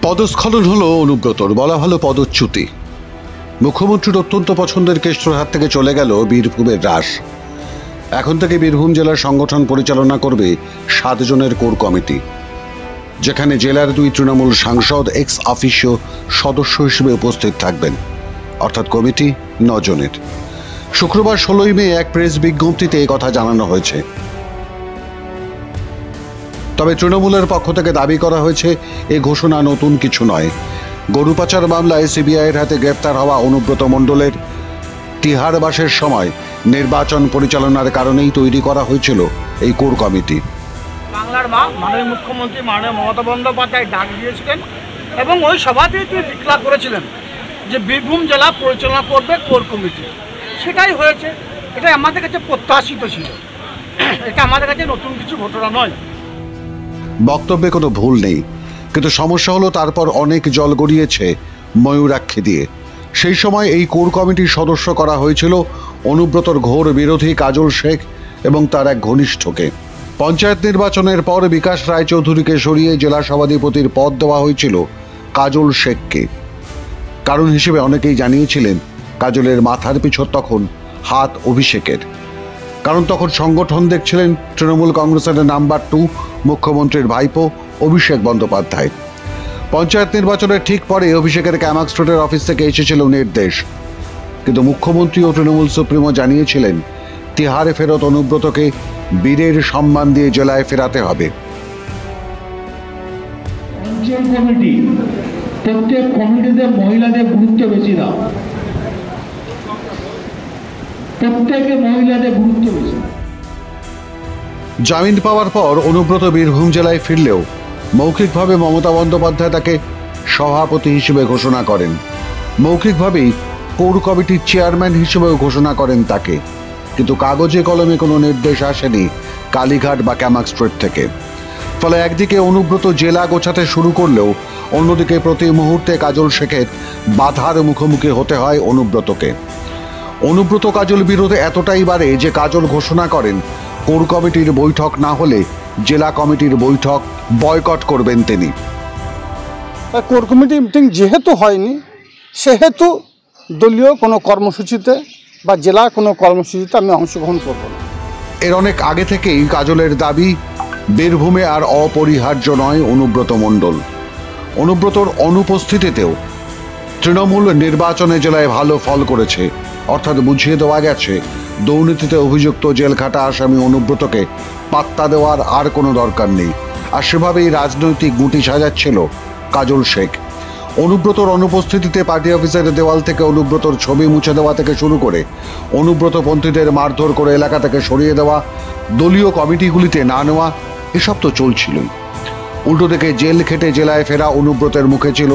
পদস্খলন হলো অনুব্রতর, বলা ভালো পদচ্যুতি। মুখ্যমন্ত্রীর অত্যন্ত পছন্দের কেষ্টর হাত থেকে চলে গেল বীরভূমের রাস। এখন থেকে বীরভূম জেলার সংগঠন পরিচালনা করবে 7 জনের কোর কমিটি, যেখানে জেলার 2 তৃণমূল সাংসদ এক্স অফিসিও সদস্য হিসেবে উপস্থিত থাকবেন, অর্থাৎ কমিটি 9 জনের। শুক্রবার 16ই মে এক প্রেস বিজ্ঞপ্তিতে এই কথা জানানো হয়েছে। তবে তৃণমূলের পক্ষ থেকে দাবি করা হয়েছে এ ঘোষণা নতুন কিছু নয়। গরু পাচার মামলায় সিবিআইয়ের হাতে গ্রেফতার হওয়া অনুব্রত মণ্ডলের তিহারবাসের সময় নির্বাচন পরিচালনার কারণেই তৈরি করা হয়েছিল এই কোর কমিটি। বাংলার মা মাননীয় মুখ্যমন্ত্রী মাননীয় মমতা বন্দ্যোপাধ্যায় ডাক দিয়েছিলেন এবং ওই সভাতেই তিনি ডিক্লার করেছিলেন যে বীরভূম জেলা পরিচালনা করবে কোর কমিটি। সেটাই হয়েছে। এটা আমাদের কাছে প্রত্যাশিত ছিল, এটা আমাদের কাছে নতুন কিছু ঘটনা নয়। বক্তব্যে কোনো ভুল নেই, কিন্তু সমস্যা হলো তারপর অনেক জল গড়িয়েছে ময়ূরাক্ষী দিয়ে। সেই সময় এই কোর কমিটির সদস্য করা হয়েছিল অনুব্রতর ঘোর বিরোধী কাজল শেখ এবং তার এক ঘনিষ্ঠকে। পঞ্চায়েত নির্বাচনের পর বিকাশ রায়চৌধুরীকে সরিয়ে জেলা সভাধিপতির পদ দেওয়া হয়েছিল কাজল শেখকে। কারণ হিসেবে অনেকেই জানিয়েছিলেন কাজলের মাথার পিছর তখন হাত অভিষেকের, কারণ তখন সংগঠন দেখছিলেন তৃণমূল কংগ্রেসের নাম্বার 2 মুখ্যমন্ত্রীর ভাইপো অভিষেক বন্দ্যোপাধ্যায়। পঞ্চায়েত নির্বাচনের ঠিক পরে অভিষেকের ক্যামাক্স রোডের অফিস থেকে এসেছিল নির্দেশ, কিন্তু মুখ্যমন্ত্রী ও তৃণমূল সুপ্রিমো জানিয়েছিলেন তিহারে ফেরত অনুব্রতকে বীরের সম্মান দিয়ে জেলায় ফেরাতে হবে। প্রত্যেক কমিটিতে মহিলাদের গুরুত্ব বেশি দাও, প্রত্যেকে মহিলাদের গুরুত্ব বেশি। জামিন পাওয়ার পর অনুব্রত বীরভূম জেলায় ফিরলেও মৌখিকভাবে মমতা বন্দ্যোপাধ্যায় তাকে সভাপতি হিসেবে ঘোষণা করেন। মৌখিকভাবেই কোর কমিটির চেয়ারম্যান হিসেবেও ঘোষণা করেন তাকে, কিন্তু কাগজে কলমে কোনো নির্দেশ আসেনি কালীঘাট বা ক্যামাক্স স্ট্রিট থেকে। ফলে একদিকে অনুব্রত জেলা গোছাতে শুরু করলেও অন্যদিকে প্রতি মুহূর্তে কাজল শেখের বাধার মুখোমুখি হতে হয় অনুব্রতকে। অনুব্রত কাজল বিরোধে এতটাই বাড়ে যে কাজল ঘোষণা করেন কোর কমিটির বৈঠক না হলে জেলা কমিটির বৈঠক বয়কট করবেন তিনি। কোর কমিটি মিটিং যেহেতু হয়নি, সেহেতু দলীয় কোনো কর্মসূচিতে বা জেলা কোনো কর্মসূচিতে আমি অংশগ্রহণ করব না। এর অনেক আগে থেকেই কাজলের দাবি বীরভূমে আর অপরিহার্য নয় অনুব্রত মণ্ডল। অনুব্রতর অনুপস্থিতিতেও তৃণমূল নির্বাচনে জেলায় ভালো ফল করেছে, অর্থাৎ বুঝিয়ে দেওয়া গেছে দুর্নীতিতে অভিযুক্ত জেলখাটা আসামি অনুব্রতকে পাত্তা দেওয়ার আর কোনো দরকার নেই। আর সেভাবেই রাজনৈতিক গুটি সাজাচ্ছিল কাজল শেখ। অনুব্রতর অনুপস্থিতিতে পার্টি অফিসের দেওয়াল থেকে অনুব্রতর ছবি মুছে দেওয়া থেকে শুরু করে অনুব্রতপন্থীদের মারধর করে এলাকা থেকে সরিয়ে দেওয়া, দলীয় কমিটিগুলিতে না নেওয়া, এসব তো চলছিলই। উল্টো দিকে জেল খেটে জেলায় ফেরা অনুব্রতের মুখে ছিল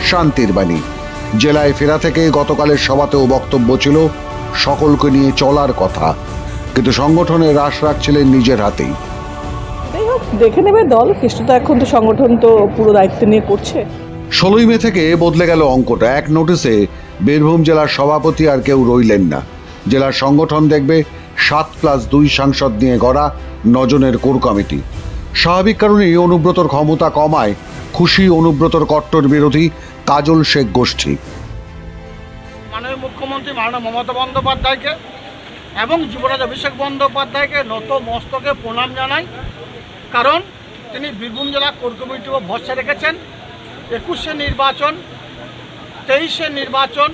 শান্তির বাণী। জেলায় ফেরা থেকে গতকালের সভাতেও বক্তব্য ছিল সকলকে নিয়ে চলার কথা, কিন্তু সংগঠনের রাশ রাখছিলেন নিজের হাতেই। দেখে নেবে দল, কৃষ্ণ তো এখন তো সংগঠন তো পুরো দায়িত্ব নিয়ে করছে। 16ই মে থেকে বদলে গেল অঙ্কটা। এক নোটিশে বীরভূম জেলার সভাপতি আর কেউ রইলেন না। জেলার সংগঠন দেখবে 7+2 সাংসদ নিয়ে গড়া 9 জনের কোর কমিটি। স্বাভাবিক কারণেই অনুব্রতর ক্ষমতা কমায় খুশি অনুব্রতর কট্টর বিরোধী কাজল শেখ গোষ্ঠী। মাননীয় মুখ্যমন্ত্রী মাননীয় মমতা বন্দ্যোপাধ্যায়কে এবং যুবরাজ অভিষেক বন্দ্যোপাধ্যায়কে নত মস্তকে প্রণাম জানাই, কারণ তিনি বীরভূম জেলা কোর কমিটিও ভরসা রেখেছেন। 21-এর নির্বাচন, 23-এর নির্বাচন,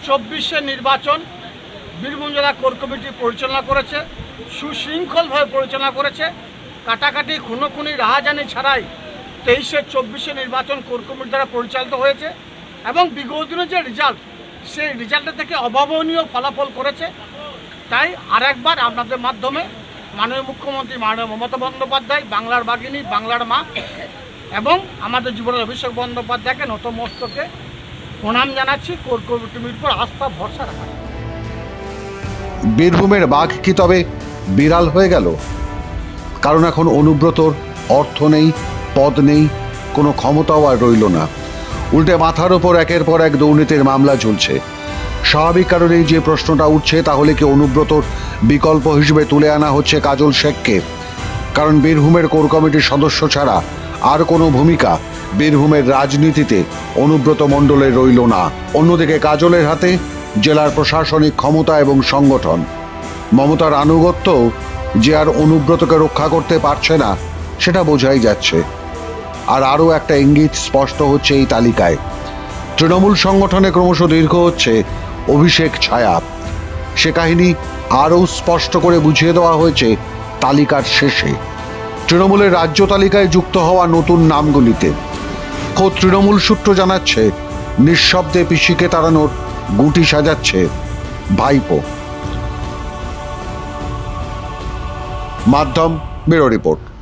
24-এর নির্বাচন বীরভূম জেলা কোর কমিটি পরিচালনা করেছে, সুশৃঙ্খলভাবে পরিচালনা করেছে। কাটাকাটি খুনোখুনি রাহাজানি ছাড়াই 23-এর 24-এর নির্বাচন কোর কমিটি দ্বারা পরিচালিত হয়েছে এবং বিগত দিনের যে রেজাল্ট, সেই রেজাল্টের থেকে অভাবনীয় ফলাফল করেছে। তাই আরেকবার আপনাদের মাধ্যমে মাননীয় মুখ্যমন্ত্রী মাননীয় মমতা বন্দ্যোপাধ্যায়, বাংলার বাঘিনী, বাংলার মা এবং আমাদের যুবরাজ অভিষেক বন্দ্যোপাধ্যায়কে নতমস্তকে প্রণাম জানাচ্ছি। কোর কমিটির উপর আস্থা ভরসা রাখা। বীরভূমের বাঘ কি তবে বিড়াল হয়ে গেল? কারণ এখন অনুব্রতর অর্থ নেই, পদ নেই, কোনো ক্ষমতাও আর রইল না। উল্টে মাথার ওপর একের পর এক দুর্নীতির মামলা ঝুলছে। স্বাভাবিক কারণেই যে প্রশ্নটা উঠছে, তাহলে কি অনুব্রতর বিকল্প হিসেবে তুলে আনা হচ্ছে কাজল শেখকে? কারণ বীরভূমের কোর কমিটির সদস্য ছাড়া আর কোনো ভূমিকা বীরভূমের রাজনীতিতে অনুব্রত মণ্ডলের রইল না। অন্যদিকে কাজলের হাতে জেলার প্রশাসনিক ক্ষমতা এবং সংগঠন। মমতার আনুগত্য যে আর অনুব্রতকে রক্ষা করতে পারছে না সেটা বোঝাই যাচ্ছে। আর আরও একটা ইঙ্গিত স্পষ্ট হচ্ছে এই তালিকায়। তৃণমূল সংগঠনে ক্রমশ দীর্ঘ হচ্ছে অভিষেক ছায়া। সে কাহিনী আরও স্পষ্ট করে বুঝিয়ে দেওয়া হয়েছে তালিকার শেষে। তৃণমূলের রাজ্য তালিকায় যুক্ত হওয়া নতুন নামগুলিতে খোদ তৃণমূল সূত্র জানাচ্ছে নিঃশব্দে পিসিকে তাড়ানোর গুটি সাজাচ্ছে ভাইপো। মাধ্যম ব্যুরো রিপোর্ট।